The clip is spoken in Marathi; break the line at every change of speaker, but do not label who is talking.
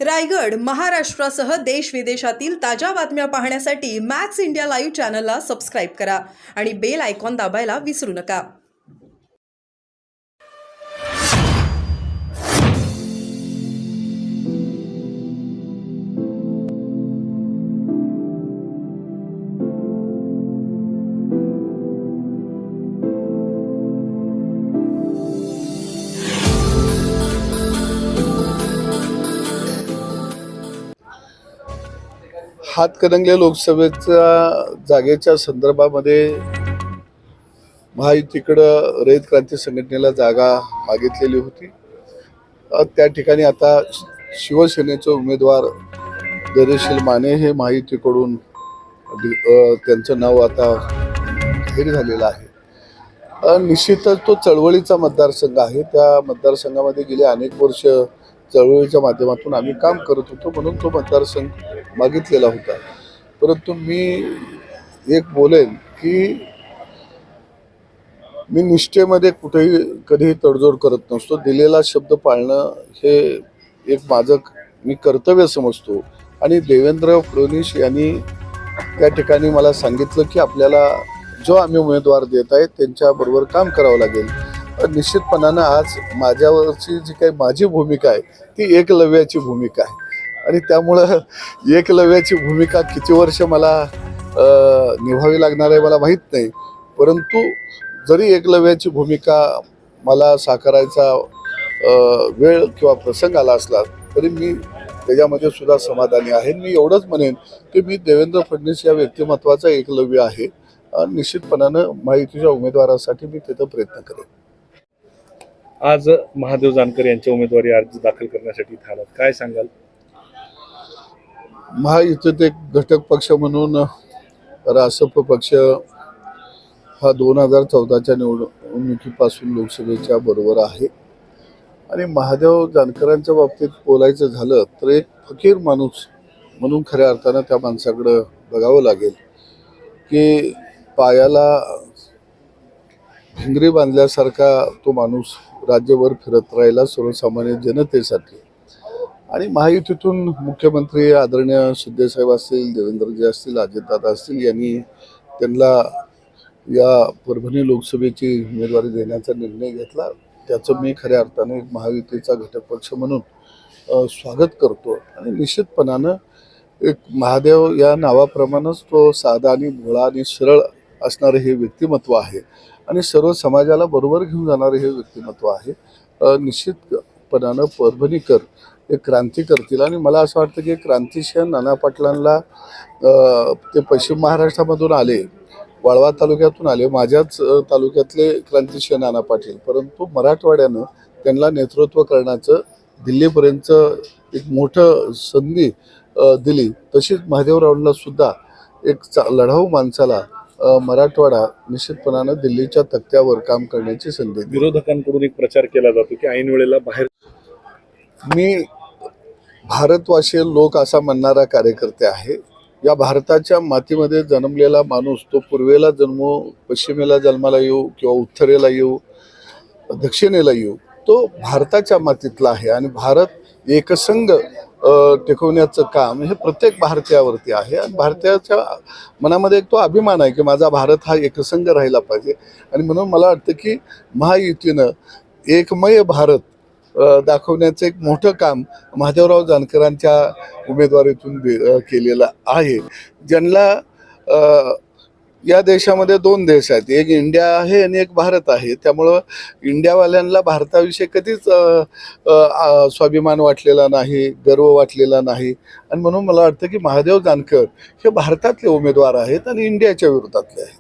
रायगड, महाराष्ट्रासह देश विदेशातील ताज्या बातम्या पाहण्यासाठी मॅक्स इंडिया लाईव्ह चॅनलला सबस्क्राईब करा आणि बेल आयकॉन दाबायला विसरू नका.
हातकणंगले लोकसभेच्या जागेच्या संदर्भामध्ये महायुतीकडं रयत क्रांती संघटनेला जागा मागितलेली होती. त्या ठिकाणी आता शिवसेनेचे उमेदवार धैर्यशील माने हे महायुतीकडून त्यांचं नाव आता जाहीर झालेलं आहे. निश्चितच तो चळवळीचा मतदारसंघ आहे. त्या मतदारसंघामध्ये गेली अनेक वर्ष चळवळीच्या माध्यमातून आम्ही काम करत होतो, म्हणून तो मतदारसंघ मागितलेला होता. परंतु मी एक बोलेन की मी निष्ठेमध्ये कुठेही कधीही तडजोड करत नसतो. दिलेला शब्द पाळणं हे एक माझं मी कर्तव्य समजतो. आणि देवेंद्र फडणवीस यांनी त्या ठिकाणी मला सांगितलं की आपल्याला जो आम्ही उमेदवार देत आहे त्यांच्याबरोबर काम करावं लागेल. निश्चितपणानं आज माझ्यावरची जी काही माझी भूमिका आहे ती एकलव्याची भूमिका आहे. आणि त्यामुळं एकलव्याची भूमिका किती वर्ष मला निभावी लागणार आहे मला माहीत नाही. परंतु जरी एकलव्याची भूमिका मला साकारायचा वेळ किंवा प्रसंग आला असला तरी मी त्याच्यामध्ये सुद्धा समाधानी आहे. मी एवढंच म्हणेन की मी देवेंद्र फडणवीस या व्यक्तिमत्वाचा एकलव्य आहे. निश्चितपणानं महायुतीच्या उमेदवारासाठी मी तिथं प्रयत्न करेन.
आज महादेव जानकर यांच्या उमेदवारी अर्ज दाखल करण्यासाठी इथे आलात, काय सांगाल?
महायुतीत एक घटक पक्ष म्हणून रासप पक्ष हा 2014च्या निवडणुकीपासून लोकसभेच्या बरोबर आहे. आणि महादेव जानकरांच्या बाबतीत बोलायचं झालं तर एक फकीर माणूस म्हणून खऱ्या अर्थानं त्या माणसाकडं बघावं लागेल की पायाला भिंगरी बांधल्यासारखा तो माणूस राज्यभर फिरत राहिला सर्वसामान्य जनतेसाठी. आणि महायुतीतून मुख्यमंत्री आदरणीय शिंदेसाहेब असतील, देवेंद्रजी असतील, अजितदादा असतील यांनी त्यांना या परभणी लोकसभेची उमेदवारी देण्याचा निर्णय घेतला. त्याचं मी खऱ्या अर्थाने एक महायुतीचा घटक पक्ष म्हणून स्वागत करतो. आणि निश्चितपणानं एक महादेव या नावाप्रमाणेच तो साधा आणि भोळा आणि सरळ असणारे हे व्यक्तिमत्व आहे आणि सर्व समाजाला बरोबर घेऊन जाणारे हे व्यक्तिमत्व आहे. निश्चितपणानं परभणीकर एक क्रांती करतील. आणि मला असं वाटतं की क्रांतिशय नाना पाटलांना ते पश्चिम महाराष्ट्रामधून आले, वाळवा तालुक्यातून आले, माझ्याच तालुक्यातले क्रांतिशय नाना पाटील. परंतु मराठवाड्यानं त्यांना नेतृत्व करण्याचं दिल्लीपर्यंत एक मोठं संधी दिली. तशीच महादेवरावांना सुद्धा एक लढाऊ माणसाला मराठवाडा निश्चितपणानं दिल्लीच्या तख्त्यावर काम करण्याची संधी.
विरोधकांकडून एक प्रचार केला जातो की ऐन वेळेला बाहेर.
मी भारतवासी लोक असा म्हणणारा कार्यकर्ते आहे. या भारताच्या मातीमध्ये जन्मलेला माणूस तो पूर्वेला जन्मो, पश्चिमेला जन्माला येऊ किंवा उत्तरेला येऊ, दक्षिणेला येऊ, तो भारताच्या मातीतला आहे. आणि भारत एकसंघ टिकवण्याचं काम हे प्रत्येक भारतीयावरती आहे. आणि भारतीयाच्या मनामध्ये एक तो अभिमान आहे की माझा भारत हा एकसंघ राहिला पाहिजे. आणि म्हणून मला वाटतं की महायुतीनं एकमय भारत दाखवण्याचं एक मोठं काम महादेवराव जानकरांच्या उमेदवारीतून केलेलं आहे. ज्यांना या देशामध्ये दोन देश आहेत, एक इंडिया आहे आणि एक भारत आहे. त्यामुळं इंडियावाल्यांना भारताविषयी कधीच स्वाभिमान वाटलेला नाही, गर्व वाटलेला नाही. आणि म्हणून मला वाटतं की महादेव जानकर हे भारतातले उमेदवार आहेत आणि इंडियाच्या विरोधातले आहेत.